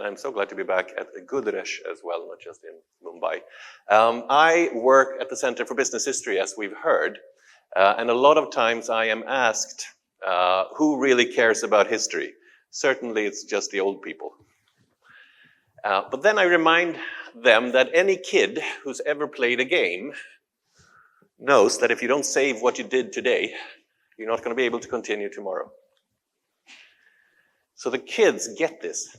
and I'm so glad to be back at Godrej as well, not just in Mumbai. I work at the Center for Business History, as we've heard, and a lot of times I am asked, who really cares about history? Certainly it's just the old people. But then I remind them that any kid who's ever played a game knows that if you don't save what you did today, you're not going to be able to continue tomorrow. So the kids get this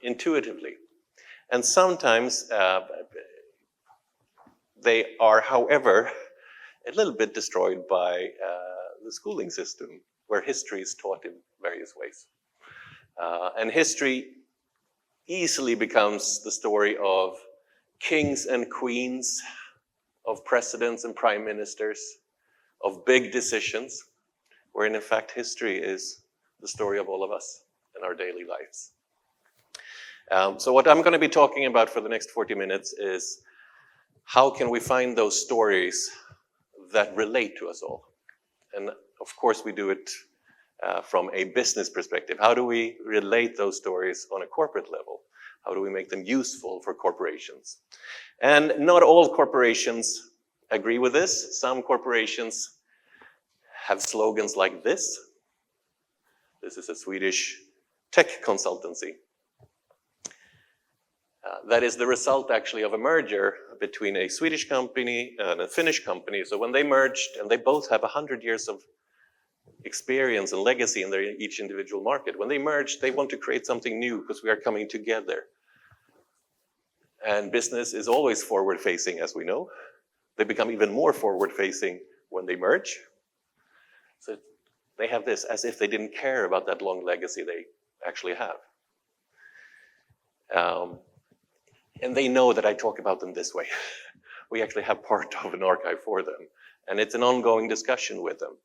intuitively. And sometimes they are, however, a little bit destroyed by the schooling system, where history is taught in various ways. And history easily becomes the story of kings and queens, of presidents and prime ministers, of big decisions, where in fact history is the story of all of us in our daily lives. So what I'm going to be talking about for the next 40 minutes is how can we find those stories that relate to us all? And of course we do it from a business perspective. How do we relate those stories on a corporate level? How do we make them useful for corporations? And not all corporations agree with this. Some corporations have slogans like this. This is a Swedish tech consultancy. That is the result actually of a merger between a Swedish company and a Finnish company. So when they merged, and they both have 100 years of experience and legacy in each individual market. When they merged, they want to create something new because we are coming together. And business is always forward-facing, as we know. They become even more forward-facing when they merge. So they have this as if they didn't care about that long legacy they actually have. And they know that I talk about them this way. We actually have part of an archive for them. And it's an ongoing discussion with them.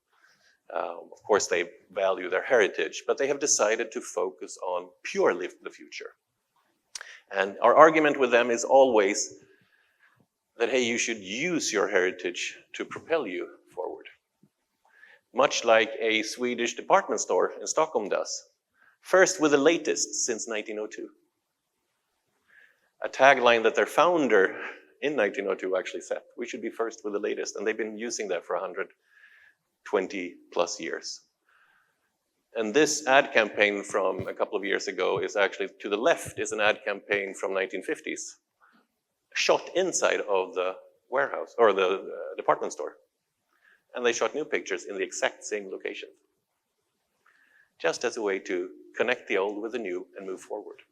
Of course, they value their heritage, but they have decided to focus on purely the future. And our argument with them is always that, hey, you should use your heritage to propel you forward. Much like a Swedish department store in Stockholm does. First with the latest since 1902. A tagline that their founder in 1902 actually said, we should be first with the latest. And they've been using that for 120 plus years. And this ad campaign from a couple of years ago is actually, to the left, is an ad campaign from 1950s, shot inside of the warehouse, or the department store. And they shot new pictures in the exact same location. Just as a way to connect the old with the new and move forward.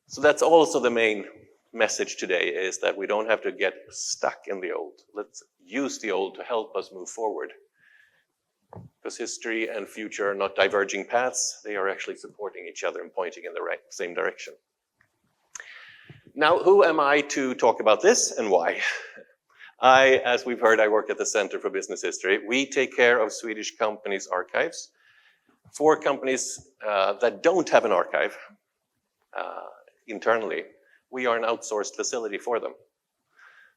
So that's also the main message today, is that we don't have to get stuck in the old. Let's use the old to help us move forward. Because history and future are not diverging paths, they are actually supporting each other and pointing in the same direction. Now, who am I to talk about this and why? As we've heard, I work at the Center for Business History. We take care of Swedish companies' archives. For companies that don't have an archive internally, we are an outsourced facility for them.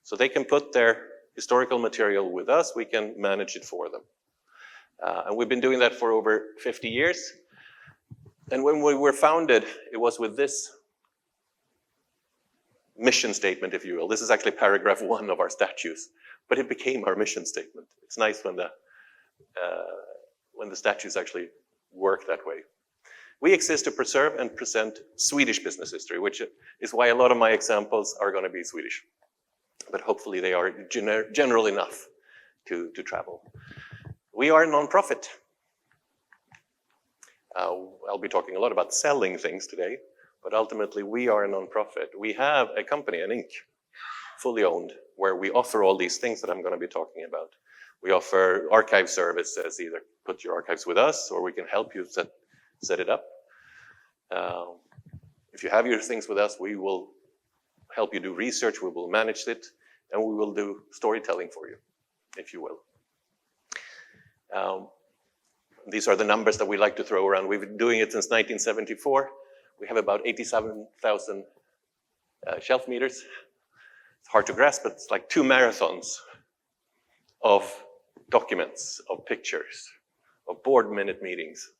So they can put their historical material with us, we can manage it for them. And we've been doing that for over 50 years. And when we were founded, it was with this mission statement, if you will. This is actually paragraph 1 of our statutes, but it became our mission statement. It's nice when the statutes actually work that way. We exist to preserve and present Swedish business history, which is why a lot of my examples are going to be Swedish. But hopefully they are general enough to travel. We are a non-profit. I'll be talking a lot about selling things today, but ultimately we are a non-profit. We have a company, an Inc., fully owned, where we offer all these things that I'm going to be talking about. We offer archive services, either put your archives with us or we can help you set it up. If you have your things with us, we will help you do research, we will manage it, and we will do storytelling for you, if you will. These are the numbers that we like to throw around. We've been doing it since 1974. We have about 87,000 shelf meters. It's hard to grasp, but it's like 2 marathons of documents, of pictures, of board minute meetings,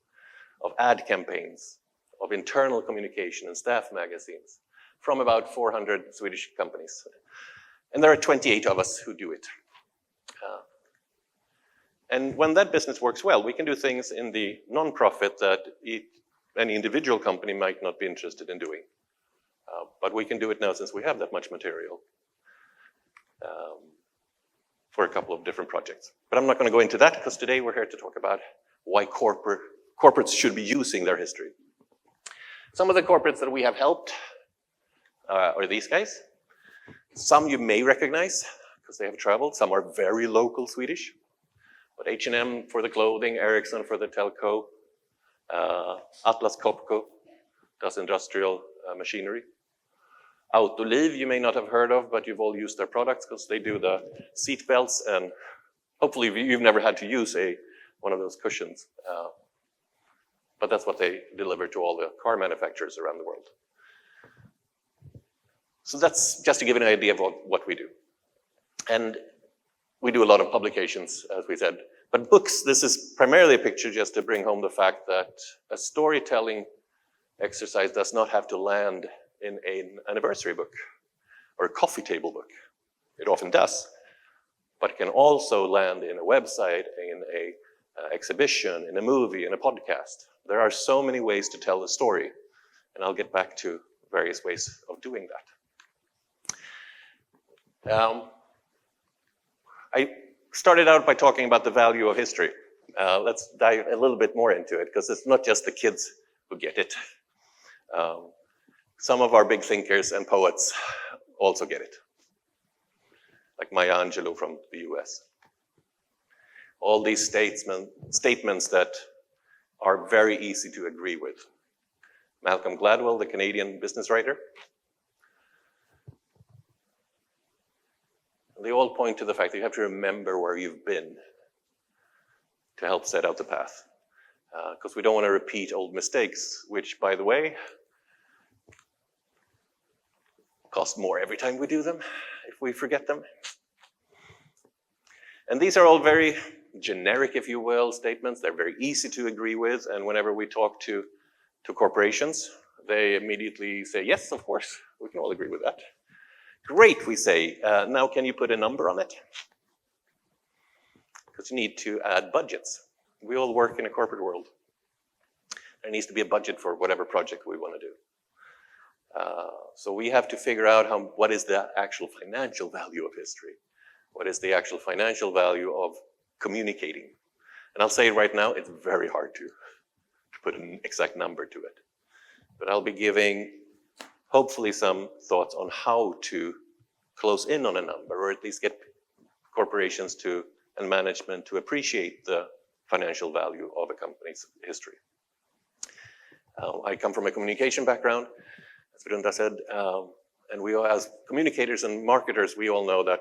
of ad campaigns, of internal communication and staff magazines from about 400 Swedish companies. And there are 28 of us who do it. And when that business works well, we can do things in the non-profit that any individual company might not be interested in doing. But we can do it now since we have that much material for a couple of different projects. But I'm not going to go into that because today we're here to talk about why corporates should be using their history. Some of the corporates that we have helped are these guys. Some you may recognize because they have traveled. Some are very local Swedish. But H&M for the clothing, Ericsson for the telco, Atlas Copco does industrial machinery. Autoliv you may not have heard of, but you've all used their products because they do the seat belts, and hopefully you've never had to use one of those cushions. But that's what they deliver to all the car manufacturers around the world. So that's just to give an idea of what we do. And we do a lot of publications, as we said. But books, this is primarily a picture just to bring home the fact that a storytelling exercise does not have to land in an anniversary book or a coffee table book. It often does. But it can also land in a website, in an exhibition, in a movie, in a podcast. There are so many ways to tell a story. And I'll get back to various ways of doing that. I started out by talking about the value of history. Let's dive a little bit more into it, because it's not just the kids who get it. Some of our big thinkers and poets also get it, like Maya Angelou from the US. All these statements that are very easy to agree with. Malcolm Gladwell, the Canadian business writer. They all point to the fact that you have to remember where you've been to help set out the path. Because we don't want to repeat old mistakes, which, by the way, cost more every time we do them, if we forget them. And these are all very generic, if you will, statements. They're very easy to agree with. And whenever we talk to corporations, they immediately say, yes, of course, we can all agree with that. Great, we say. Now can you put a number on it? Because you need to add budgets. We all work in a corporate world. There needs to be a budget for whatever project we want to do. So we have to figure out what is the actual financial value of history? What is the actual financial value of communicating? And I'll say right now, it's very hard to put an exact number to it. But I'll be giving hopefully some thoughts on how to close in on a number, or at least get corporations and management to appreciate the financial value of a company's history. I come from a communication background, as Brunda said, and we all, as communicators and marketers, we all know that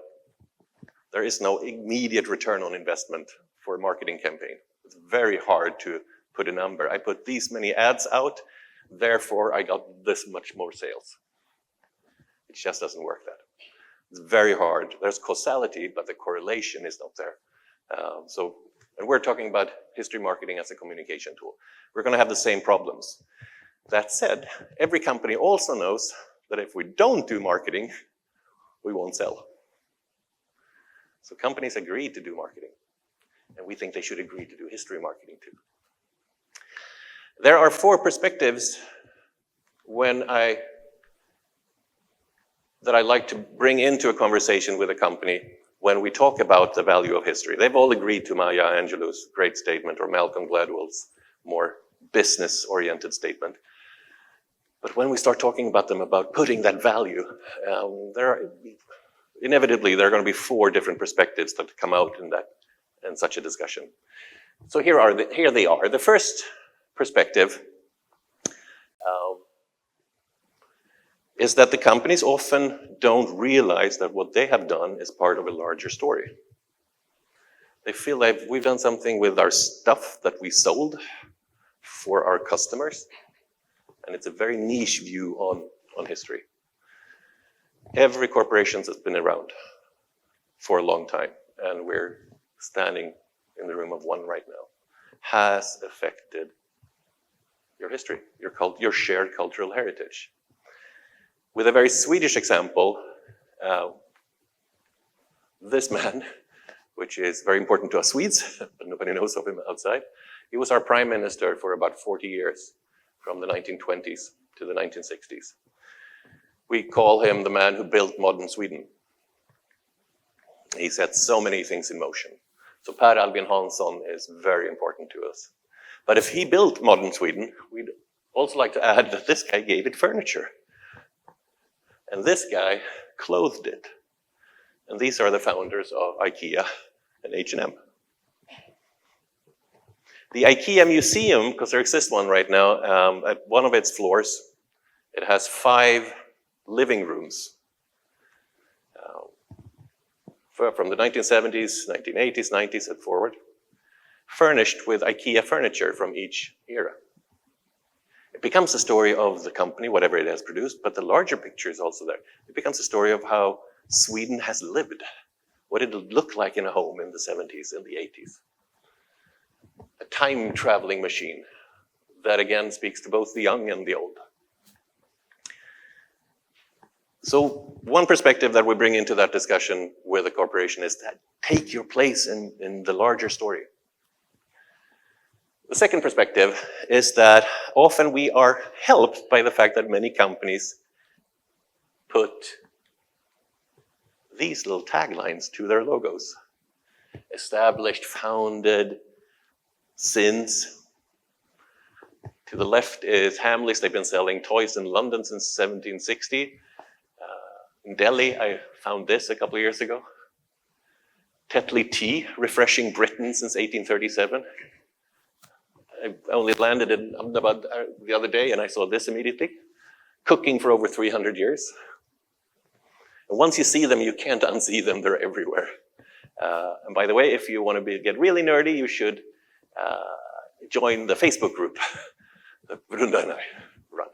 there is no immediate return on investment for a marketing campaign. It's very hard to put a number. I put these many ads out, therefore I got this much more sales. It just doesn't work that. It's very hard. There's causality, but the correlation is not there. And we're talking about history marketing as a communication tool. We're going to have the same problems. That said, every company also knows that if we don't do marketing, we won't sell. So companies agree to do marketing, and we think they should agree to do history marketing too. There are 4 perspectives that I like to bring into a conversation with a company when we talk about the value of history. They've all agreed to Maya Angelou's great statement or Malcolm Gladwell's more business-oriented statement. But when we start talking about them about putting that value, inevitably there are going to be 4 different perspectives that come out in such a discussion. So here they are. The first perspective is that the companies often don't realize that what they have done is part of a larger story. They feel like we've done something with our stuff that we sold for our customers, and it's a very niche view on history. Every corporation that's been around for a long time, and we're standing in the room of one right now, has affected your history, your shared cultural heritage. With a very Swedish example, this man, which is very important to us Swedes, but nobody knows of him outside. He was our prime minister for about 40 years, from the 1920s to the 1960s. We call him the man who built modern Sweden. He set so many things in motion. So Per Albin Hansson is very important to us. But if he built modern Sweden, we'd also like to add that this guy gave it furniture. And this guy clothed it. And these are the founders of IKEA and H&M. The IKEA Museum, because there exists one right now, at one of its floors, it has 5 living rooms. From the 1970s, 1980s, 90s and forward, furnished with IKEA furniture from each era. It becomes a story of the company, whatever it has produced, but the larger picture is also there. It becomes a story of how Sweden has lived, what it would look like in a home in the 70s and the 80s. A time-traveling machine that again speaks to both the young and the old. So one perspective that we bring into that discussion with the corporation is that take your place in the larger story. The second perspective is that often we are helped by the fact that many companies put these little taglines to their logos. Established, founded, since. To the left is Hamleys. They've been selling toys in London since 1760. In Delhi, I found this a couple of years ago. Tetley Tea, refreshing Britain since 1837. I only landed in Ahmedabad the other day and I saw this immediately. Cooking for over 300 years. And once you see them, you can't unsee them, they're everywhere. And by the way, if you want to get really nerdy, you should join the Facebook group that Brunda and I run.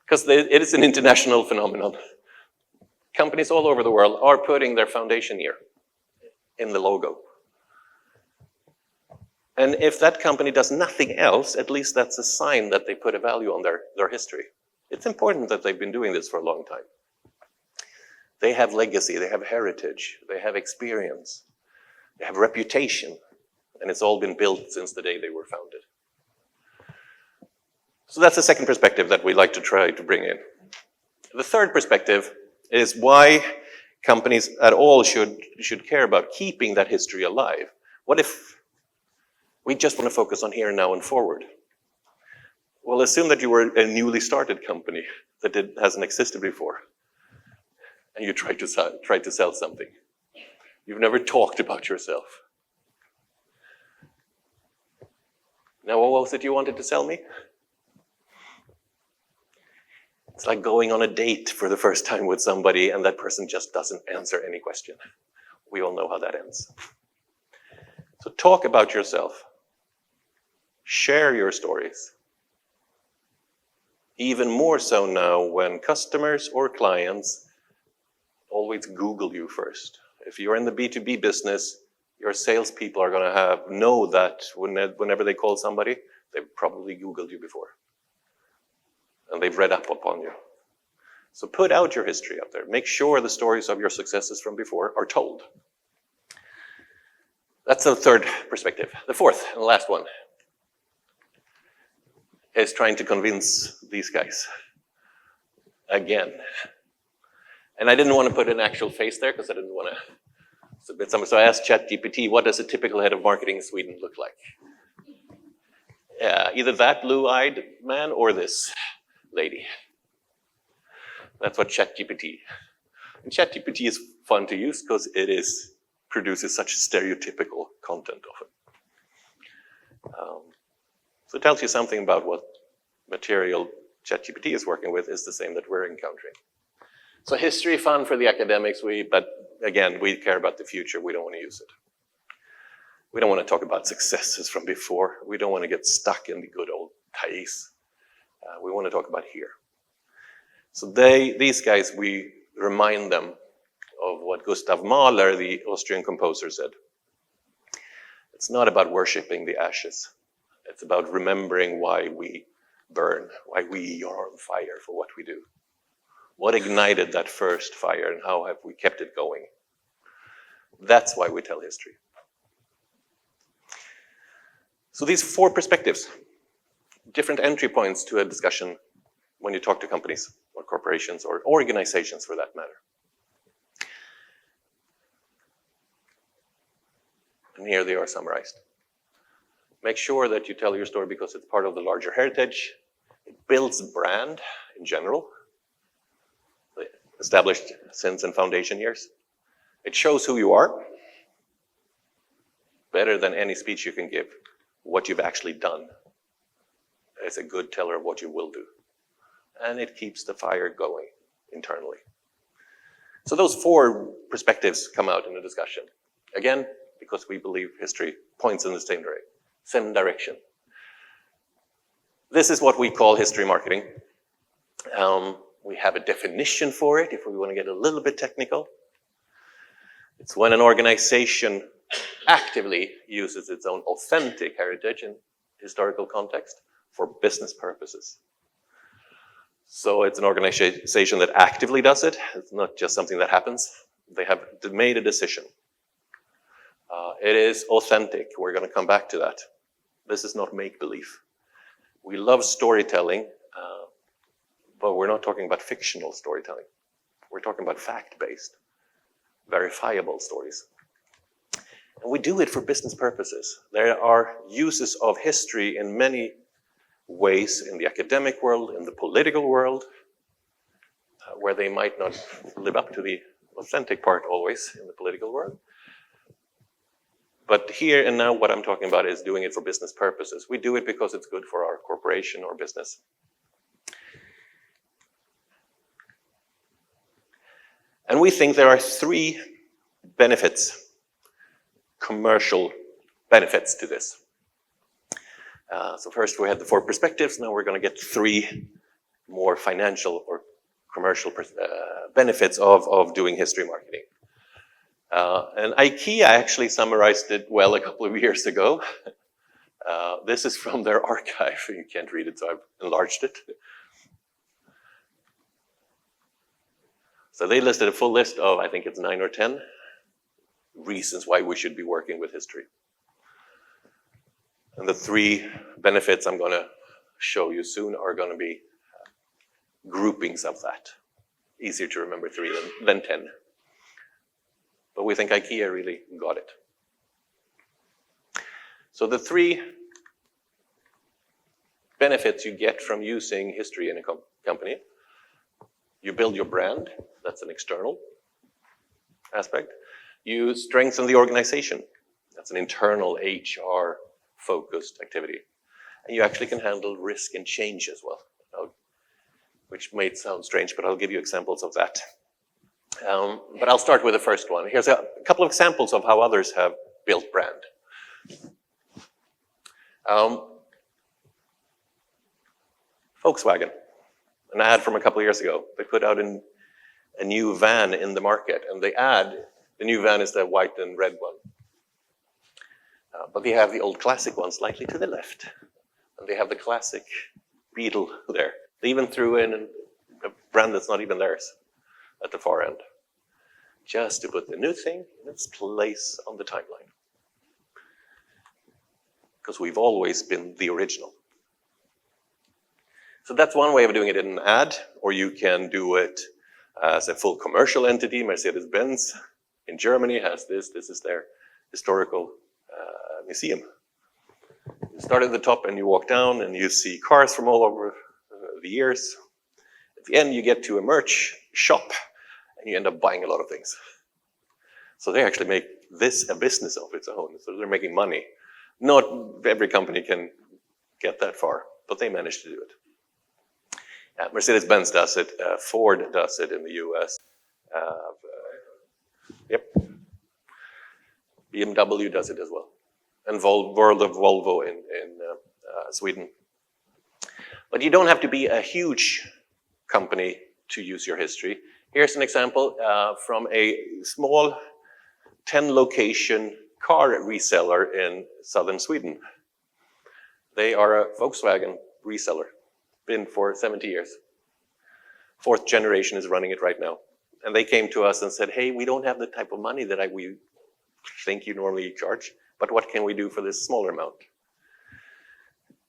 Because it is an international phenomenon. Companies all over the world are putting their foundation year in the logo. And if that company does nothing else, at least that's a sign that they put a value on their history. It's important that they've been doing this for a long time. They have legacy, they have heritage, they have experience, they have reputation, and it's all been built since the day they were founded. So that's the second perspective that we like to try to bring in. The third perspective is why companies at all should care about keeping that history alive. What if we just want to focus on here, now, and forward? Well, assume that you were a newly started company that hasn't existed before, and you try to sell something. You've never talked about yourself. Now, what was it you wanted to sell me? It's like going on a date for the first time with somebody and that person just doesn't answer any question. We all know how that ends. So talk about yourself. Share your stories. Even more so now when customers or clients always Google you first. If you're in the B2B business, your salespeople are going to know that whenever they call somebody, they've probably Googled you before. And they've read up upon you. So put out your history out there. Make sure the stories of your successes from before are told. That's the third perspective. The fourth and last one is trying to convince these guys again. And I didn't want to put an actual face there because I didn't want to submit something. So I asked ChatGPT, what does a typical head of marketing in Sweden look like? Either that blue-eyed man or this lady. That's what ChatGPT. And ChatGPT is fun to use because it produces such stereotypical content often. So it tells you something about what material ChatGPT is working with is the same that we're encountering. So history fun for the academics, but again, we care about the future. We don't want to use it. We don't want to talk about successes from before. We don't want to get stuck in the good old days. We want to talk about here. So these guys, we remind them of what Gustav Mahler, the Austrian composer, said. It's not about worshiping the ashes. It's about remembering why we burn, why we are on fire for what we do. What ignited that first fire and how have we kept it going? That's why we tell history. So these 4 perspectives, different entry points to a discussion when you talk to companies or corporations or organizations for that matter. And here they are summarized. Make sure that you tell your story because it's part of the larger heritage. It builds brand in general, established since and foundation years. It shows who you are, better than any speech you can give, what you've actually done. It's a good teller of what you will do. And it keeps the fire going internally. So those 4 perspectives come out in the discussion. Again, because we believe history points in the same direction. This is what we call history marketing. We have a definition for it if we want to get a little bit technical. It's when an organization actively uses its own authentic heritage and historical context for business purposes. So it's an organization that actively does it. It's not just something that happens. They have made a decision. It is authentic. We're going to come back to that. This is not make-believe. We love storytelling, but we're not talking about fictional storytelling. We're talking about fact-based, verifiable stories. And we do it for business purposes. There are uses of history in many ways in the academic world, in the political world, where they might not live up to the authentic part always in the political world. But here and now, what I'm talking about is doing it for business purposes. We do it because it's good for our corporation or business. And we think there are 3 benefits, commercial benefits to this. So first we had the 4 perspectives. Now we're going to get 3 more financial or commercial benefits of doing history marketing. And IKEA actually summarized it well a couple of years ago. This is from their archive. You can't read it, so I've enlarged it. So they listed a full list of, I think it's 9 or 10 reasons why we should be working with history. And the 3 benefits I'm going to show you soon are going to be groupings of that. Easier to remember 3 than 10. But we think IKEA really got it. So the 3 benefits you get from using history in a company: you build your brand, that's an external aspect. You strengthen the organization, that's an internal HR-focused activity. And you actually can handle risk and change as well, which may sound strange, but I'll give you examples of that. But I'll start with the first one. Here's a couple of examples of how others have built brand. Volkswagen, an ad from a couple of years ago. They put out a new van in the market, and the new van is the white and red one. But they have the old classic one slightly to the left, and they have the classic Beetle there. They even threw in a brand that's not even theirs at the far end, just to put the new thing in its place on the timeline. Because we've always been the original. So that's one way of doing it in an ad, or you can do it as a full commercial entity. Mercedes-Benz in Germany has this. This is their historical museum. You start at the top and you walk down and you see cars from all over the years. At the end, you get to a merch shop and you end up buying a lot of things. So they actually make this a business of its own. So they're making money. Not every company can get that far, but they manage to do it. Mercedes-Benz does it. Ford does it in the US. Yep. BMW does it as well. And World of Volvo in Sweden. But you don't have to be a huge company to use your history. Here's an example from a small 10-location car reseller in southern Sweden. They are a Volkswagen reseller, been for 70 years. 4th generation is running it right now. And they came to us and said, hey, we don't have the type of money that we think you normally charge, but what can we do for this smaller amount?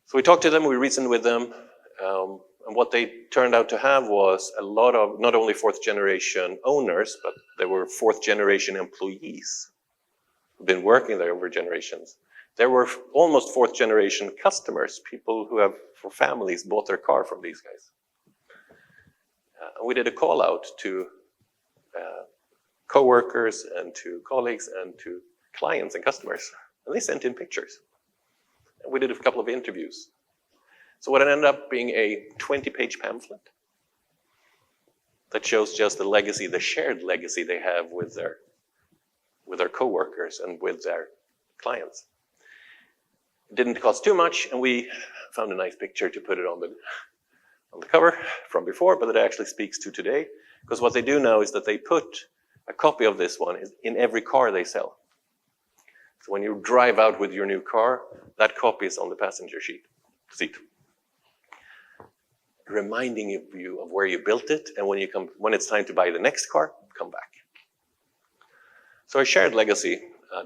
So we talked to them, we reasoned with them, and what they turned out to have was a lot of not only 4th generation owners, but there were 4th generation employees who've been working there over generations. There were almost 4th generation customers, people who have, for families, bought their car from these guys. We did a call out to co-workers and to colleagues and to clients and customers, and they sent in pictures. And we did a couple of interviews. So what ended up being a 20-page pamphlet that shows just the legacy, the shared legacy they have with their co-workers and with their clients. It didn't cost too much, and we found a nice picture to put it on the cover from before, but it actually speaks to today, because what they do now is that they put a copy of this one in every car they sell. So when you drive out with your new car, that copy is on the passenger seat, reminding you of where you built it, and when it's time to buy the next car, come back. So a shared legacy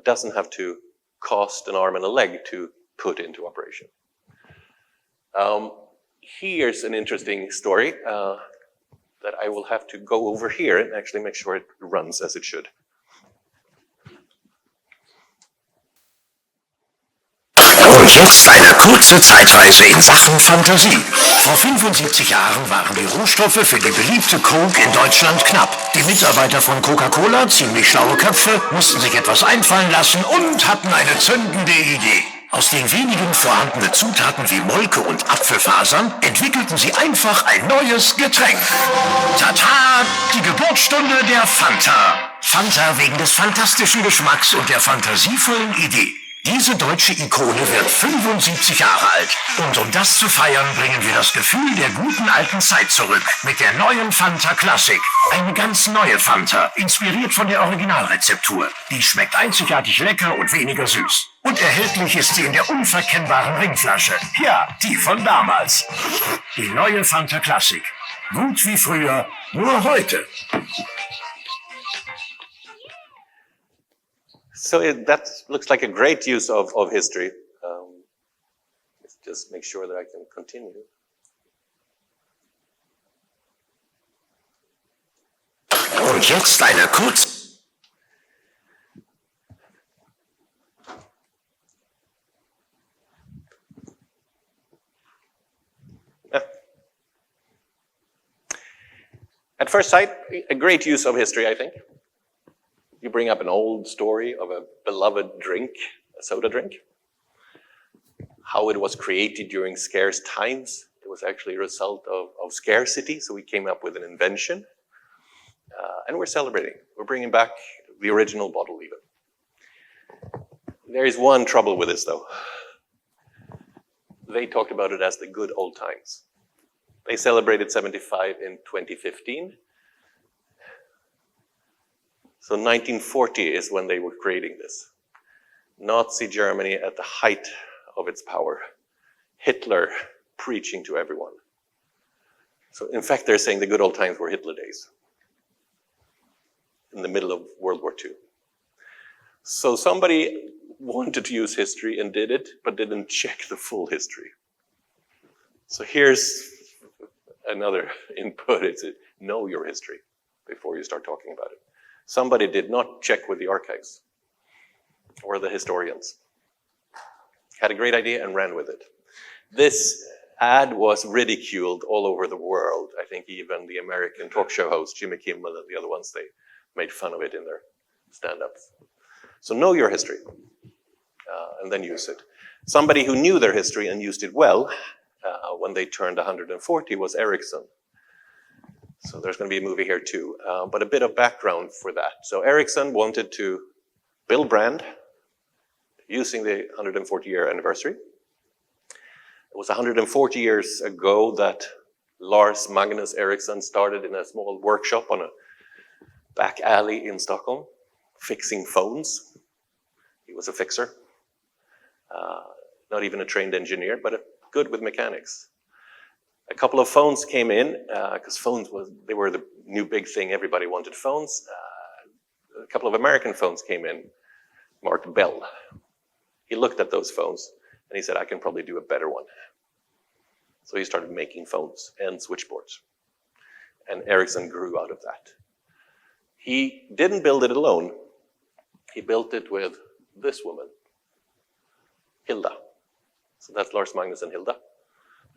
doesn't have to cost an arm and a leg to put into operation. Here's an interesting story that I will have to go over here and actually make sure it runs as it should. Und jetzt eine kurze Zeitreise in Sachen Fantasie. Vor 75 Jahren waren die Rohstoffe für die beliebte Coke in Deutschland knapp. Die Mitarbeiter von Coca-Cola, ziemlich schlaue Köpfe, mussten sich etwas einfallen lassen und hatten eine zündende Idee. Aus den wenigen vorhandenen Zutaten wie Molke und Apfelfasern entwickelten sie einfach ein neues Getränk. Tata, die Geburtsstunde der Fanta. Fanta wegen des fantastischen Geschmacks und der fantasievollen Idee. Diese deutsche Ikone wird 75 Jahre alt. Und um das zu feiern, bringen wir das Gefühl der guten alten Zeit zurück mit der neuen Fanta Classic. Eine ganz neue Fanta, inspiriert von der Originalrezeptur. Die schmeckt einzigartig lecker und weniger süß. Und erhältlich ist sie in der unverkennbaren Ringflasche. Ja, die von damals. Die neue Fanta Classic. Gut wie früher, nur heute. So that looks like a great use of history. Let's just make sure that I can continue. Und jetzt eine kurze... At first sight, a great use of history, I think. You bring up an old story of a beloved drink, a soda drink, how it was created during scarce times. It was actually a result of scarcity, so we came up with an invention. And we're celebrating. We're bringing back the original bottle even. There is one trouble with this, though. They talked about it as the good old times. They celebrated 75 in 2015. So 1940 is when they were creating this. Nazi Germany at the height of its power. Hitler preaching to everyone. So in fact, they're saying the good old times were Hitler days. In the middle of World War II. So somebody wanted to use history and did it, but didn't check the full history. So here's another input. It's know your history before you start talking about it. Somebody did not check with the archives or the historians. Had a great idea and ran with it. This ad was ridiculed all over the world. I think even the American talk show host, Jimmy Kimmel, and the other ones, they made fun of it in their stand-ups. So know your history and then use it. Somebody who knew their history and used it well when they turned 140 was Ericsson. So there's going to be a movie here too, but a bit of background for that. So Ericsson wanted to build brand using the 140-year anniversary. It was 140 years ago that Lars Magnus Ericsson started in a small workshop on a back alley in Stockholm, fixing phones. He was a fixer. not even a trained engineer, but good with mechanics. A couple of phones came in, because they were the new big thing. Everybody wanted phones. A couple of American phones came in, marked Bell. He looked at those phones and he said, I can probably do a better one. So he started making phones and switchboards. And Ericsson grew out of that. He didn't build it alone. He built it with this woman, Hilda. So that's Lars Magnus and Hilda.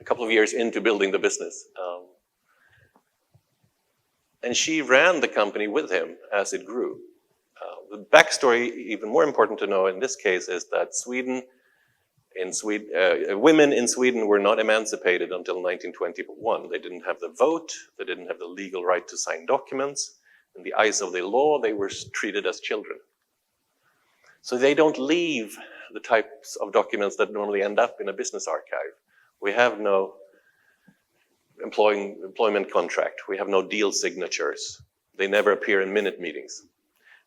A couple of years into building the business. And she ran the company with him as it grew. The backstory, even more important to know in this case, is that women in Sweden were not emancipated until 1921. They didn't have the vote, they didn't have the legal right to sign documents. In the eyes of the law, they were treated as children. So they don't leave the types of documents that normally end up in a business archive. We have no employment contract. We have no deal signatures. They never appear in minute meetings.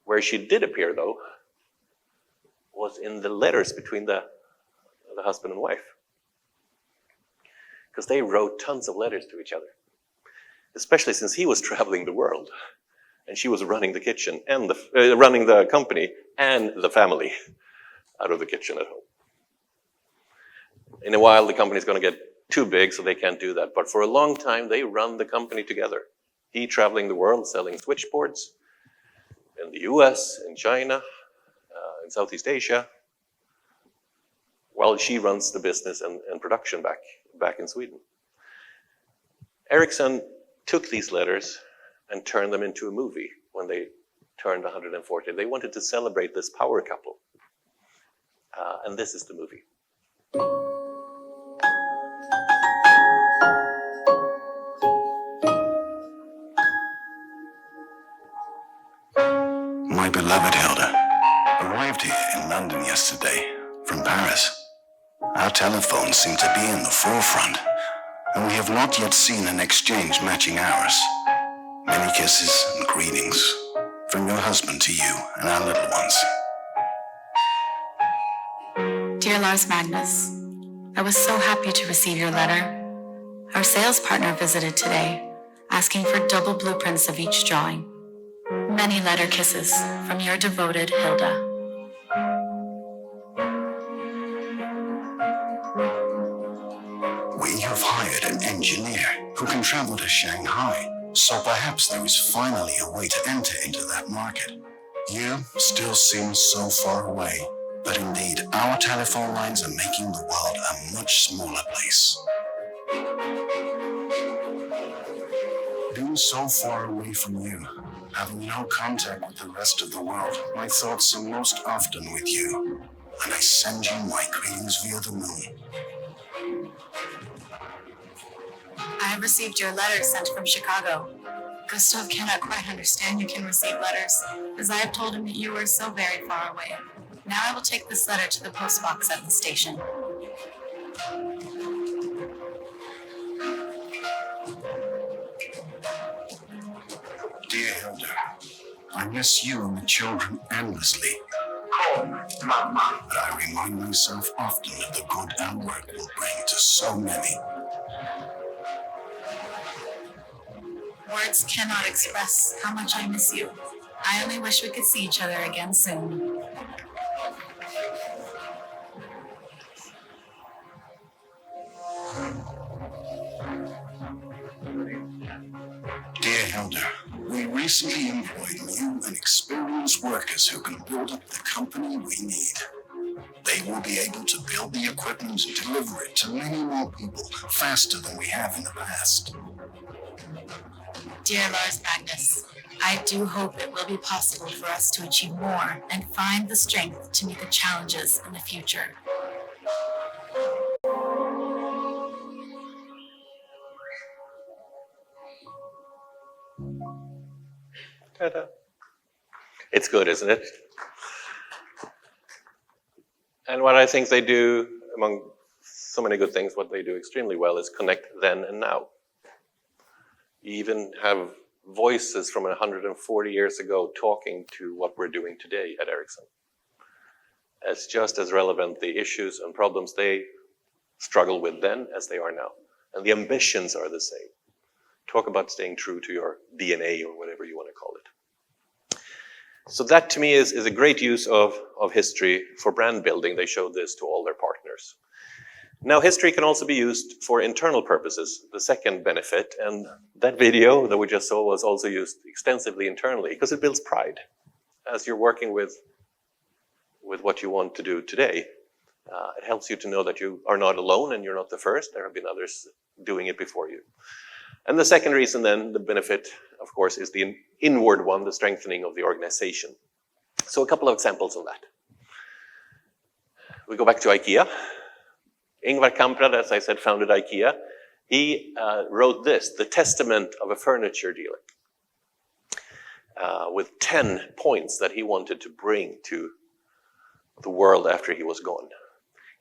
Where she did appear, though, was in the letters between the husband and wife. Because they wrote tons of letters to each other, especially since he was traveling the world and she was running the kitchen and running the company and the family out of the kitchen at home. In a while, the company's going to get too big, so they can't do that. But for a long time, they run the company together. He traveling the world, selling switchboards in the US, in China, in Southeast Asia, while she runs the business and production back in Sweden. Ericsson took these letters and turned them into a movie when they turned 140. They wanted to celebrate this power couple. And this is the movie. My beloved Hilda arrived here in London yesterday from Paris. Our telephones seem to be in the forefront, and we have not yet seen an exchange matching ours. Many kisses and greetings from your husband to you and our little ones. Dear Lars Magnus, I was so happy to receive your letter. Our sales partner visited today, asking for double blueprints of each drawing. Many letter kisses from your devoted Hilda. We have hired an engineer who can travel to Shanghai, so perhaps there is finally a way to enter into that market. You still seem so far away, but indeed, our telephone lines are making the world a much smaller place. Being so far away from you, having no contact with the rest of the world, my thoughts are most often with you, and I send you my greetings via the moon. I have received your letter sent from Chicago. Gustav cannot quite understand you can receive letters, as I have told him that you are so very far away. Now I will take this letter to the post box at the station. Dear Hilda, I miss you and the children endlessly. But I remind myself often of the good our work will bring to so many. Words cannot express how much I miss you. I only wish we could see each other again soon. Dear Hilda, we recently employed new and experienced workers who can build up the company we need. They will be able to build the equipment and deliver it to many more people faster than we have in the past. Dear Lars Magnus, I do hope it will be possible for us to achieve more and find the strength to meet the challenges in the future. Ta-da. It's good, isn't it? And what I think they do, among so many good things, what they do extremely well is connect then and now. You even have voices from 140 years ago talking to what we're doing today at Ericsson. It's just as relevant, the issues and problems they struggle with then as they are now. And the ambitions are the same. Talk about staying true to your DNA or whatever you want to call it. So that to me is a great use of history for brand building. They showed this to all their partners. Now history can also be used for internal purposes, the second benefit. And that video that we just saw was also used extensively internally because it builds pride. As you're working with what you want to do today, it helps you to know that you are not alone and you're not the first. There have been others doing it before you. And the second reason then, the benefit, of course, is the inward one, the strengthening of the organization. So a couple of examples on that. We go back to IKEA. Ingvar Kamprad, as I said, founded IKEA. He wrote this, The Testament of a Furniture Dealer, with 10 points that he wanted to bring to the world after he was gone.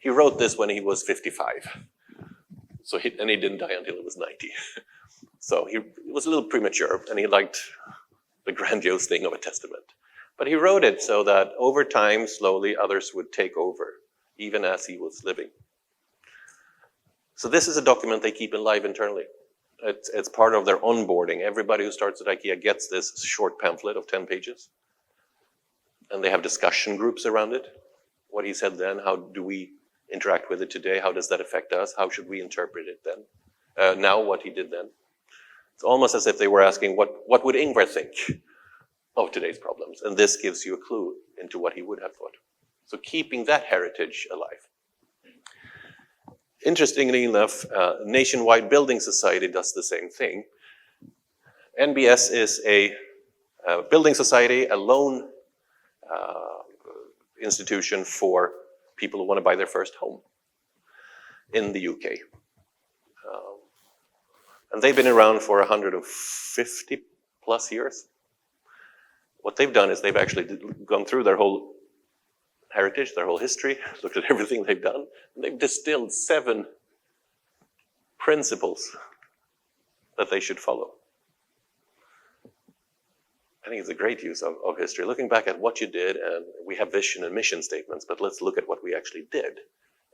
He wrote this when he was 55. And he didn't die until he was 90. So he was a little premature, and he liked the grandiose thing of a testament. But he wrote it so that over time, slowly, others would take over, even as he was living. So this is a document they keep alive internally. It's part of their onboarding. Everybody who starts at IKEA gets this short pamphlet of 10 pages. And they have discussion groups around it. What he said then, how do we interact with it today? How does that affect us? How should we interpret it then? Now, what he did then. It's almost as if they were asking, what would Ingvar think of today's problems? And this gives you a clue into what he would have thought. So keeping that heritage alive. Interestingly enough, Nationwide Building Society does the same thing. NBS is a building society, a loan institution for people who want to buy their first home in the UK. And they've been around for 150 plus years. What they've done is they've actually gone through their whole heritage, their whole history, looked at everything they've done, and they've distilled 7 principles that they should follow. I think it's a great use of history. Looking back at what you did, and we have vision and mission statements, but let's look at what we actually did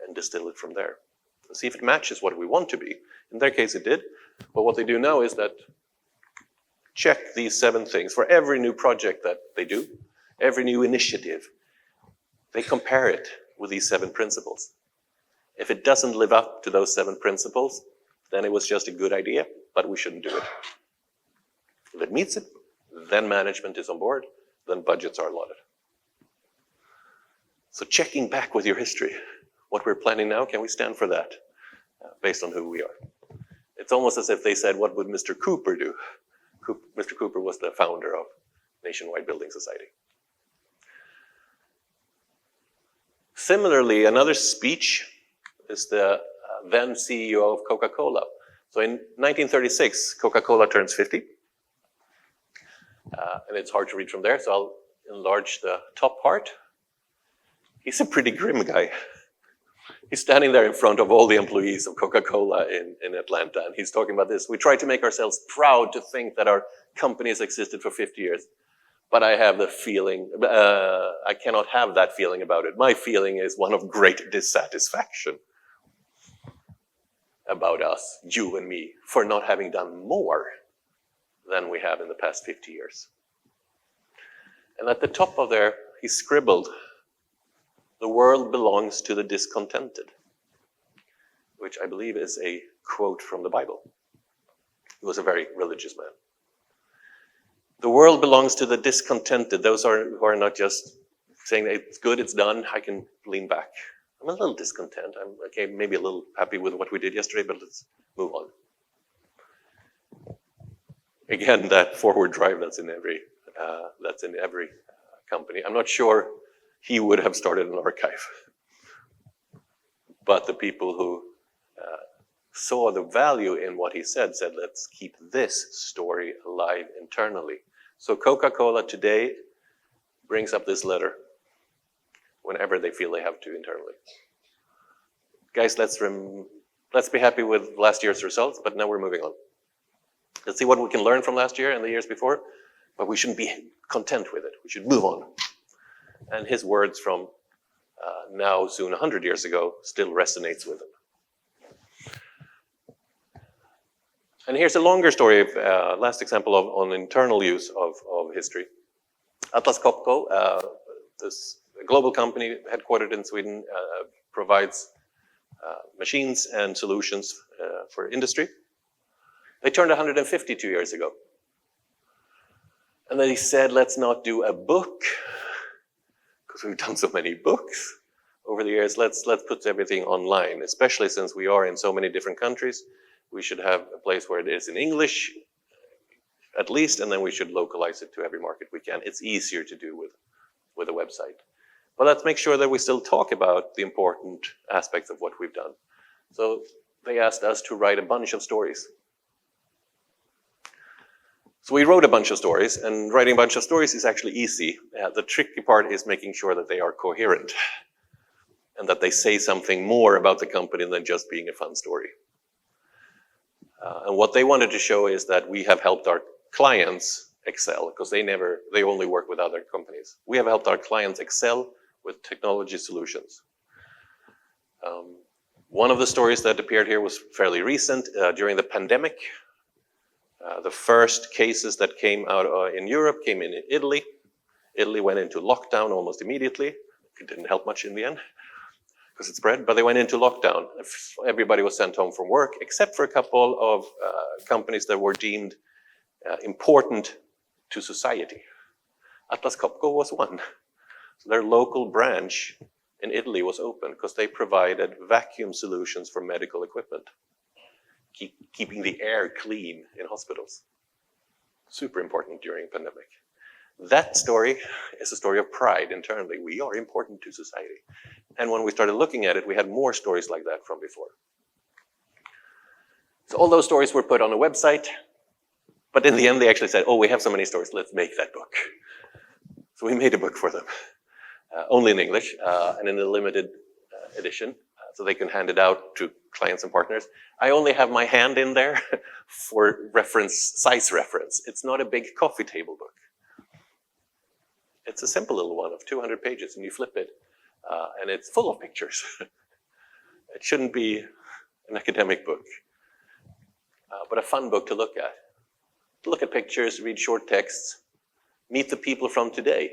and distill it from there. And see if it matches what we want to be. In their case, it did. But what they do now is that check these 7 things. For every new project that they do, every new initiative, they compare it with these 7 principles. If it doesn't live up to those 7 principles, then it was just a good idea, but we shouldn't do it. If it meets it, then management is on board, then budgets are allotted. So checking back with your history, what we're planning now, can we stand for that based on who we are? It's almost as if they said, what would Mr. Cooper do? Mr. Cooper was the founder of Nationwide Building Society. Similarly, another speech is the then CEO of Coca-Cola. So in 1936, Coca-Cola turns 50. And it's hard to read from there, so I'll enlarge the top part. He's a pretty grim guy. He's standing there in front of all the employees of Coca-Cola in Atlanta, and he's talking about this. We try to make ourselves proud to think that our company has existed for 50 years. But I have the feeling, I cannot have that feeling about it. My feeling is one of great dissatisfaction about us, you and me, for not having done more than we have in the past 50 years. And at the top of there, he scribbled, "The world belongs to the discontented," which I believe is a quote from the Bible. He was a very religious man. The world belongs to the discontented, those who are not just saying it's good, it's done, I can lean back. I'm a little discontent. I'm okay, maybe a little happy with what we did yesterday, but let's move on. Again, that forward drive that's in every company. I'm not sure he would have started an archive, but the people who saw the value in what he said let's keep this story alive internally. So Coca-Cola today brings up this letter whenever they feel they have to internally. Guys, let's be happy with last year's results, but now we're moving on. Let's see what we can learn from last year and the years before, but we shouldn't be content with it. We should move on. And his words from now soon 100 years ago, still resonates with them. And here's a longer story, last example on internal use of history. Atlas Copco, this global company headquartered in Sweden, provides machines and solutions for industry. They turned 152 years ago. And they said, let's not do a book, because we've done so many books over the years. Let's put everything online, especially since we are in so many different countries. We should have a place where it is in English, at least, and then we should localize it to every market we can. It's easier to do with a website. But let's make sure that we still talk about the important aspects of what we've done. So they asked us to write a bunch of stories. So we wrote a bunch of stories, and writing a bunch of stories is actually easy. The tricky part is making sure that they are coherent and that they say something more about the company than just being a fun story. And what they wanted to show is that we have helped our clients excel, because they only work with other companies. We have helped our clients excel with technology solutions. One of the stories that appeared here was fairly recent, during the pandemic. The first cases that came out in Europe came in Italy. Italy went into lockdown almost immediately. It didn't help much in the end, because it spread, but they went into lockdown. Everybody was sent home from work, except for a couple of companies that were deemed important to society. Atlas Copco was one. So their local branch in Italy was open because they provided vacuum solutions for medical equipment, keeping the air clean in hospitals. Super important during pandemic. That story is a story of pride internally. We are important to society. And when we started looking at it, we had more stories like that from before. So all those stories were put on a website, but in the end they actually said, oh, we have so many stories, let's make that book. So we made a book for them, only in English, and in a limited edition, so they can hand it out to clients and partners. I only have my hand in there for reference, size reference. It's not a big coffee table book. It's a simple little one of 200 pages, and you flip it, and it's full of pictures. It shouldn't be an academic book, but a fun book to look at. Look at pictures, read short texts, meet the people from today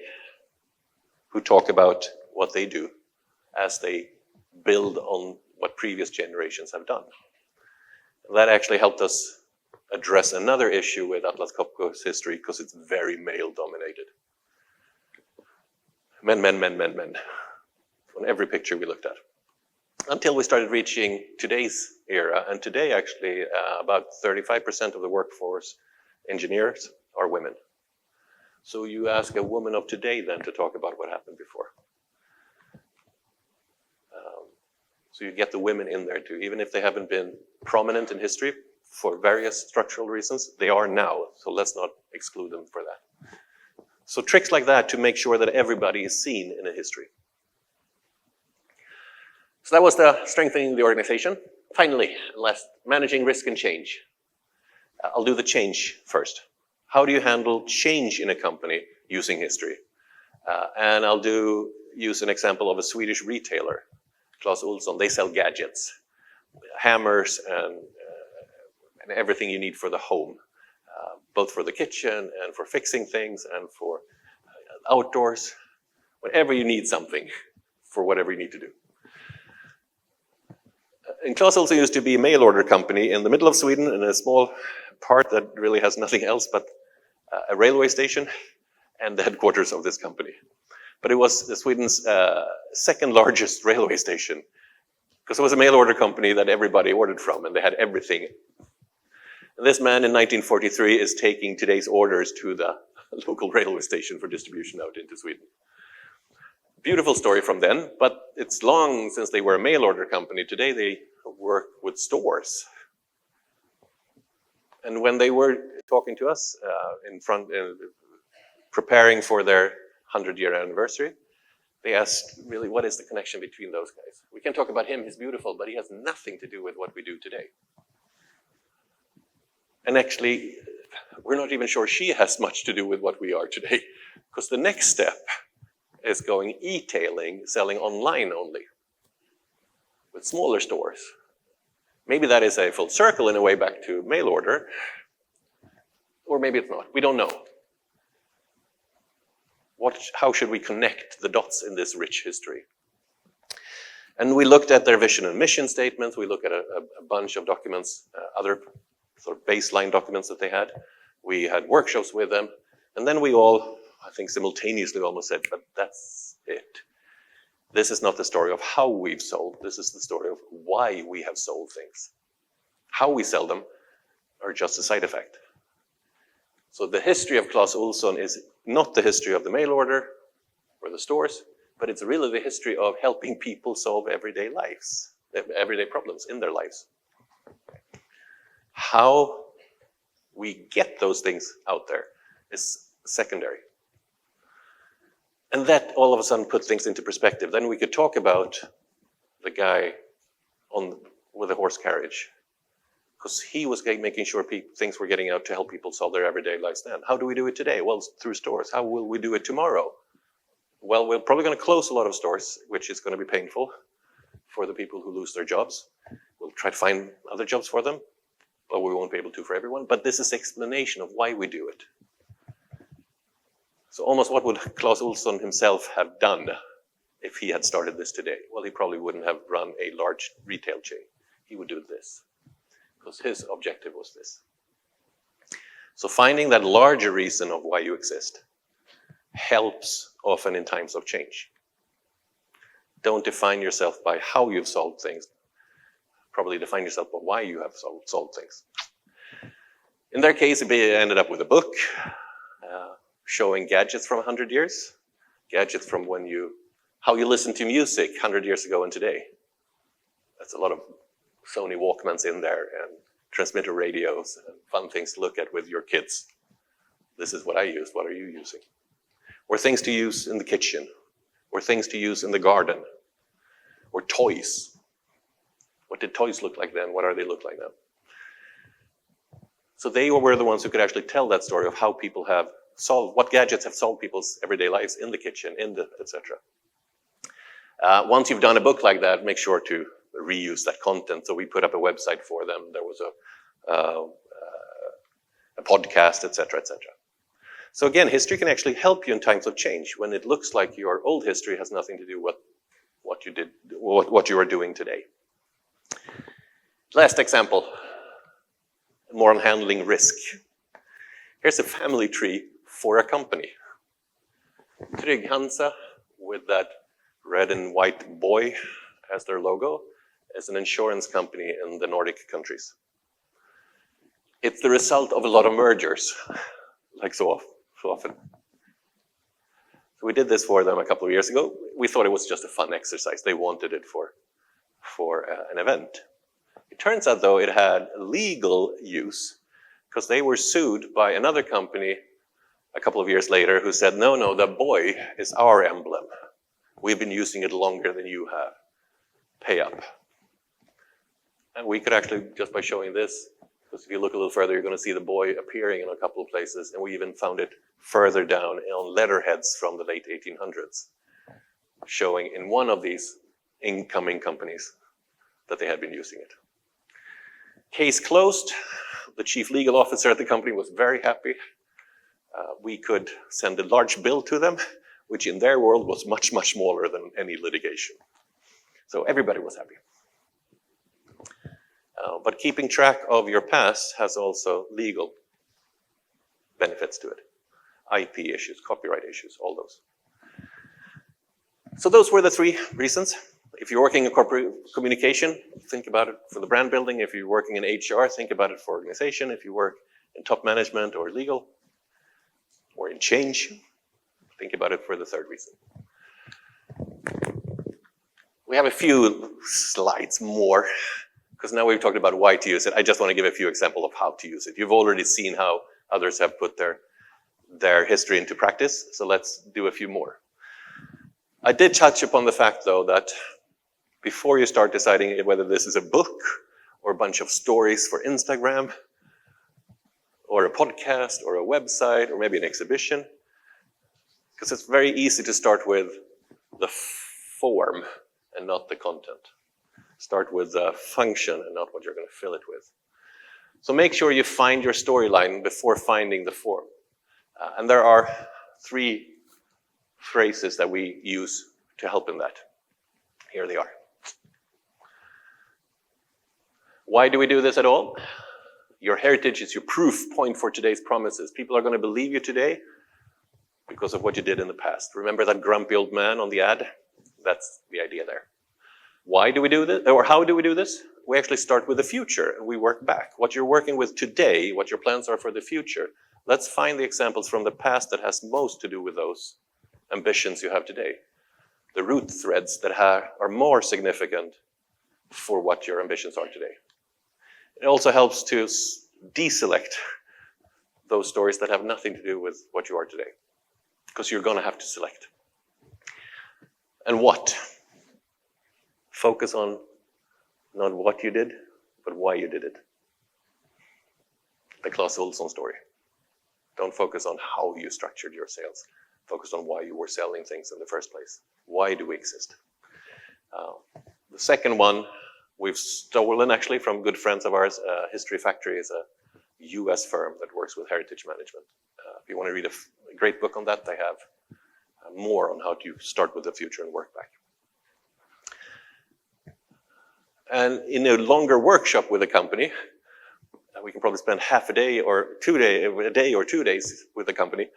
who talk about what they do as they build on what previous generations have done. That actually helped us address another issue with Atlas Copco's history, because it's very male-dominated. Men, men, men, men, men, on every picture we looked at. Until we started reaching today's era, and today actually about 35% of the workforce engineers are women. So you ask a woman of today then to talk about what happened before. So you get the women in there too, even if they haven't been prominent in history for various structural reasons, they are now, so let's not exclude them for that. So tricks like that to make sure that everybody is seen in a history. So that was the strengthening the organization. Finally, last, managing risk and change. I'll do the change first. How do you handle change in a company using history? And I'll use an example of a Swedish retailer, Clas Ohlson. They sell gadgets, hammers, and everything you need for the home, both for the kitchen and for fixing things and for outdoors, whenever you need something for whatever you need to do. And Clas Ohlson used to be a mail order company in the middle of Sweden, in a small part that really has nothing else but a railway station and the headquarters of this company. But it was Sweden's second largest railway station, because it was a mail order company that everybody ordered from, and they had everything. And this man in 1943 is taking today's orders to the local railway station for distribution out into Sweden. Beautiful story from then, but it's long since they were a mail order company. Today they work with stores. And when they were talking to us preparing for their 100-year anniversary, they asked, really, what is the connection between those guys? We can talk about him, he's beautiful, but he has nothing to do with what we do today. And actually, we're not even sure she has much to do with what we are today, because the next step is going e-tailing, selling online only, with smaller stores. Maybe that is a full circle in a way back to mail order, or maybe it's not. We don't know. How should we connect the dots in this rich history? And we looked at their vision and mission statements. We looked at a bunch of documents, other sort of baseline documents that they had. We had workshops with them. And then we all, I think simultaneously almost said, but that's it. This is not the story of how we've sold. This is the story of why we have sold things. How we sell them are just a side effect. So the history of Clas Ohlson is not the history of the mail order or the stores, but it's really the history of helping people solve everyday lives, everyday problems in their lives. How we get those things out there is secondary. And that all of a sudden put things into perspective. Then we could talk about the guy with the horse carriage, because he was making sure things were getting out to help people solve their everyday lives then. How do we do it today? Well, through stores. How will we do it tomorrow? Well, we're probably going to close a lot of stores, which is going to be painful for the people who lose their jobs. We'll try to find other jobs for them, but we won't be able to for everyone. But this is explanation of why we do it. So almost what would Clas Ohlson himself have done if he had started this today? Well, he probably wouldn't have run a large retail chain. He would do this, because his objective was this. So finding that larger reason of why you exist helps often in times of change. Don't define yourself by how you've solved things. Probably define yourself by why you have solved things. In their case, it ended up with a book showing gadgets from 100 years, gadgets from how you listen to music 100 years ago and today. That's a lot of Sony Walkmans in there and transmitter radios and fun things to look at with your kids. This is what I use. What are you using? Or things to use in the kitchen, or things to use in the garden, or toys. What did toys look like then? What are they look like now? So they were the ones who could actually tell that story of how people have solved, what gadgets have solved people's everyday lives in the kitchen, etc. Once you've done a book like that, make sure to reuse that content. So we put up a website for them. There was a podcast, etc., etc. So again, history can actually help you in times of change when it looks like your old history has nothing to do with what you are doing today. Last example, more on handling risk. Here's a family tree for a company. Trygg Hansa, with that red and white boy as their logo, is an insurance company in the Nordic countries. It's the result of a lot of mergers, like so often. So we did this for them a couple of years ago. We thought it was just a fun exercise. They wanted it for an event. It turns out, though, it had legal use because they were sued by another company a couple of years later who said, no, the boy is our emblem. We've been using it longer than you have. Pay up. And we could actually, just by showing this, because if you look a little further, you're going to see the boy appearing in a couple of places, and we even found it further down on letterheads from the late 1800s, showing in one of these incoming companies that they had been using it. Case closed. The chief legal officer at the company was very happy. We could send a large bill to them, which in their world was much, much smaller than any litigation. So everybody was happy. But keeping track of your past has also legal benefits to it. IP issues, copyright issues, all those. So those were the three reasons. If you're working in corporate communication, think about it for the brand building. If you're working in HR, think about it for organization. If you work in top management or legal or in change, think about it for the third reason. We have a few slides more, because now we've talked about why to use it. I just want to give a few examples of how to use it. You've already seen how others have put their history into practice, so let's do a few more. I did touch upon the fact, though, that before you start deciding whether this is a book or a bunch of stories for Instagram or a podcast or a website or maybe an exhibition, Because it's very easy to start with the form and not the content. Start with the function and not what you're going to fill it with. So make sure you find your storyline before finding the form. And there are 3 phrases that we use to help in that. Here they are. Why do we do this at all? Your heritage is your proof point for today's promises. People are going to believe you today because of what you did in the past. Remember that grumpy old man on the ad? That's the idea there. Why do we do this? Or how do we do this? We actually start with the future and we work back. What you're working with today, what your plans are for the future. Let's find the examples from the past that has most to do with those ambitions you have today. The root threads that are more significant for what your ambitions are today. It also helps to deselect those stories that have nothing to do with what you are today, because you're going to have to select. And what? Focus on not what you did, but why you did it. The Claes Olsson story. Don't focus on how you structured your sales. Focus on why you were selling things in the first place. Why do we exist? The second one, we've stolen actually from good friends of ours. History Factory is a US firm that works with heritage management. If you want to read a great book on that, they have more on how to start with the future and work back. And in a longer workshop with a company, we can probably spend half a day or a day or 2 days with a company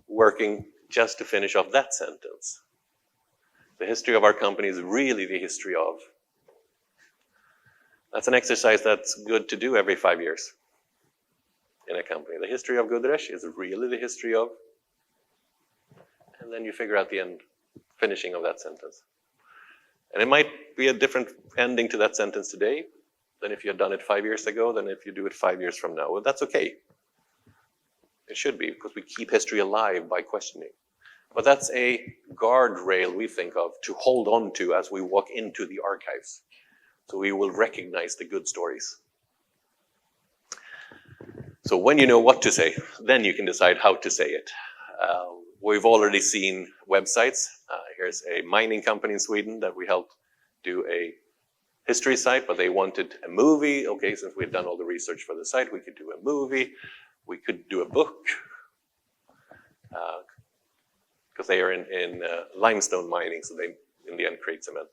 working just to finish off that sentence. The history of our company is really the history of. That's an exercise that's good to do every 5 years in a company. The history of Godrej is really the history of, and then you figure out the end, finishing of that sentence. And it might be a different ending to that sentence today than if you had done it 5 years ago, than if you do it 5 years from now. Well, that's okay. It should be, because we keep history alive by questioning. But that's a guardrail we think of to hold on to as we walk into the archives. So we will recognize the good stories. So when you know what to say, then you can decide how to say it. We've already seen websites. Here's a mining company in Sweden that we helped do a history site, but they wanted a movie. Okay, since we've done all the research for the site, we could do a movie. We could do a book. Because they are in limestone mining, so they, in the end, create cement.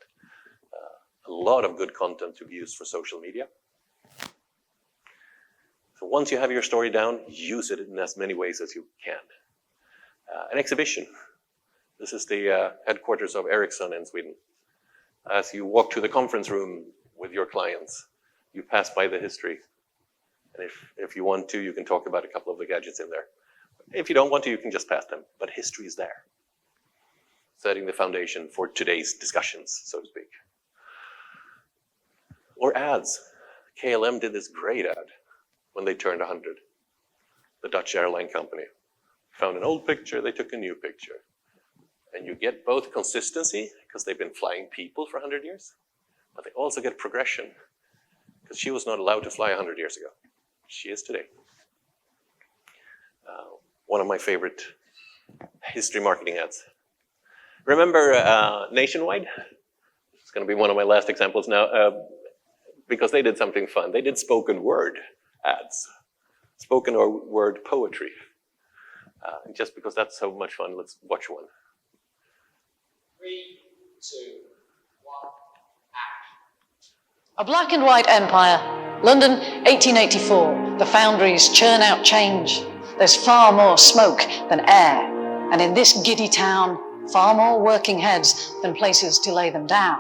A lot of good content to be used for social media. So once you have your story down, use it in as many ways as you can. An exhibition. This is the headquarters of Ericsson in Sweden. As you walk to the conference room with your clients, you pass by the history. And if you want to, you can talk about a couple of the gadgets in there. If you don't want to, you can just pass them. But history is there. Setting the foundation for today's discussions, so to speak. Or ads. KLM did this great ad when they turned 100. The Dutch airline company. Found an old picture, they took a new picture. And you get both consistency, because they've been flying people for 100 years, but they also get progression, because she was not allowed to fly 100 years ago. She is today. One of my favorite history marketing ads. Remember Nationwide? It's going to be one of my last examples now, because they did something fun. They did spoken word ads, spoken word poetry. Just because that's so much fun, let's watch one. 3, 2, 1, act. A black and white empire. London, 1884. The foundries churn out change. There's far more smoke than air. And in this giddy town, far more working heads than places to lay them down.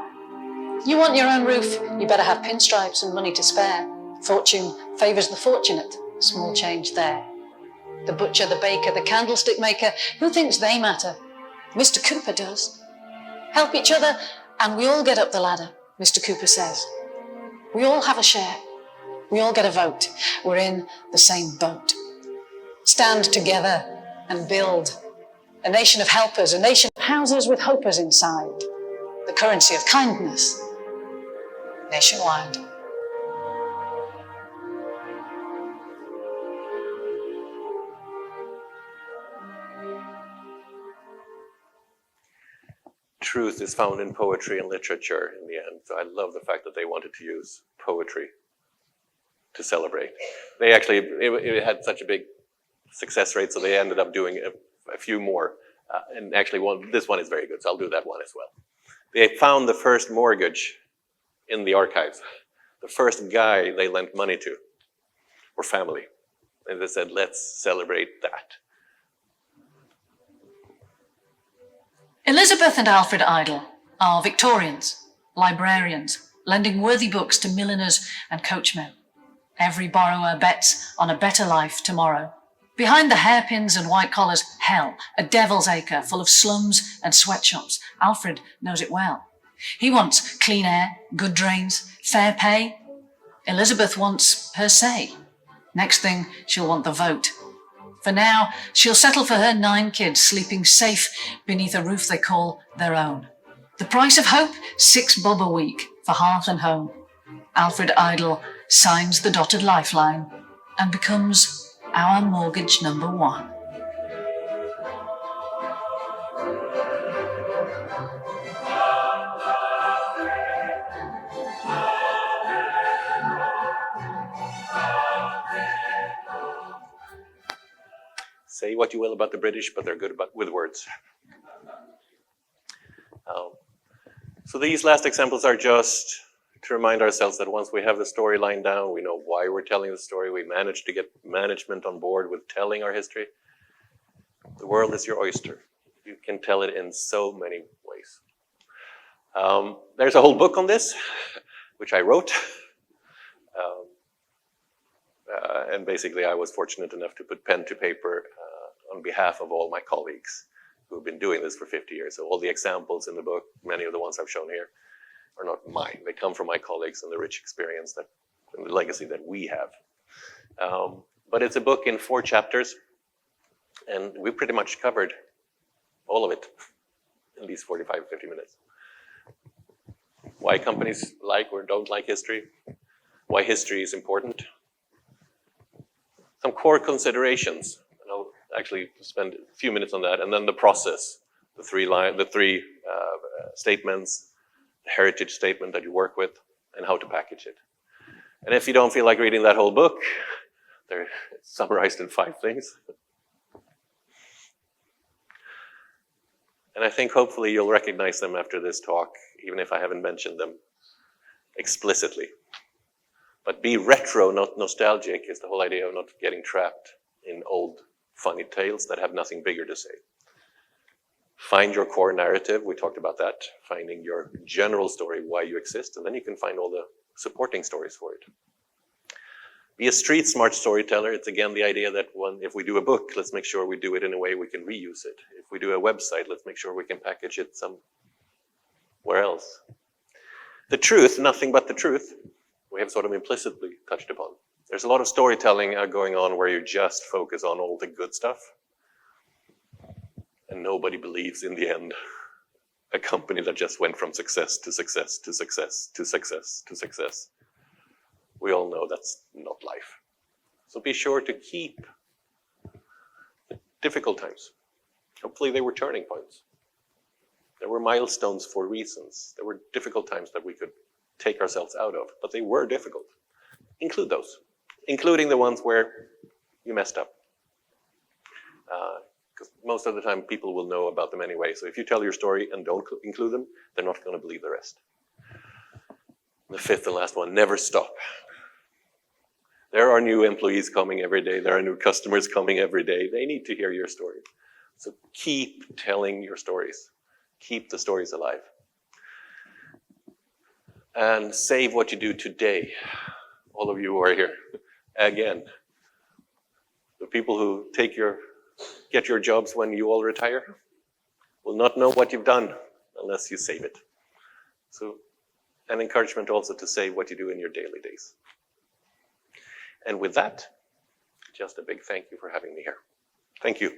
You want your own roof, you better have pinstripes and money to spare. Fortune favors the fortunate, small change there. The butcher, the baker, the candlestick maker, who thinks they matter? Mr. Cooper does. Help each other and we all get up the ladder, Mr. Cooper says. We all have a share. We all get a vote. We're in the same boat. Stand together and build. A nation of helpers, a nation of houses with hopers inside. The currency of kindness, nationwide. truth is found in poetry and literature in the end. So I love the fact that they wanted to use poetry to celebrate. They actually, it had such a big success rate, so they ended up doing a few more. And actually, this one is very good, so I'll do that one as well. They found the first mortgage in the archives. The first guy they lent money to, or family. And they said, let's celebrate that. Elizabeth and Alfred Idle are Victorians, librarians, lending worthy books to milliners and coachmen. Every borrower bets on a better life tomorrow. Behind the hairpins and white collars, hell, a devil's acre full of slums and sweatshops. Alfred knows it well. He wants clean air, good drains, fair pay. Elizabeth wants her say. Next thing, she'll want the vote. For now, she'll settle for her 9 kids sleeping safe beneath a roof they call their own. The price of hope, 6 bob a week for hearth and home. Alfred Idle signs the dotted lifeline and becomes our mortgage number 1. Say what you will about the British, but they're good with words. So these last examples are just to remind ourselves that once we have the storyline down, we know why we're telling the story, we manage to get management on board with telling our history. The world is your oyster. You can tell it in so many ways. There's a whole book on this, which I wrote. And basically I was fortunate enough to put pen to paper on behalf of all my colleagues who have been doing this for 50 years. So all the examples in the book, many of the ones I've shown here, are not mine. They come from my colleagues and the rich experience and the legacy that we have. But it's a book in 4 chapters, and we pretty much covered all of it in these 45, 50 minutes. Why companies like or don't like history, why history is important, some core considerations, and I'll actually spend a few minutes on that, and then the process, the three statements, the heritage statement that you work with, and how to package it. And if you don't feel like reading that whole book, they're summarized in 5 things. And I think hopefully you'll recognize them after this talk, even if I haven't mentioned them explicitly. But be retro, not nostalgic, is the whole idea of not getting trapped in old funny tales that have nothing bigger to say. Find your core narrative, we talked about that, finding your general story, why you exist, and then you can find all the supporting stories for it. Be a street smart storyteller. It's again the idea that if we do a book, let's make sure we do it in a way we can reuse it. If we do a website, let's make sure we can package it somewhere else. The truth, nothing but the truth, we have sort of implicitly touched upon. There's a lot of storytelling going on where you just focus on all the good stuff. And nobody believes in the end a company that just went from success to success to success to success to success. We all know that's not life. So be sure to keep the difficult times. Hopefully they were turning points. There were milestones for reasons. There were difficult times that we could take ourselves out of, but they were difficult. Include those, including the ones where you messed up. Because most of the time people will know about them anyway. So if you tell your story and don't include them, they're not going to believe the rest. The 5th and last one, never stop. There are new employees coming every day. There are new customers coming every day. They need to hear your story. So keep telling your stories. Keep the stories alive. And save what you do today. All of you who are here. Again, the people who get your jobs when you all retire will not know what you've done unless you save it. So an encouragement also to save what you do in your daily days. And with that, just a big thank you for having me here. Thank you.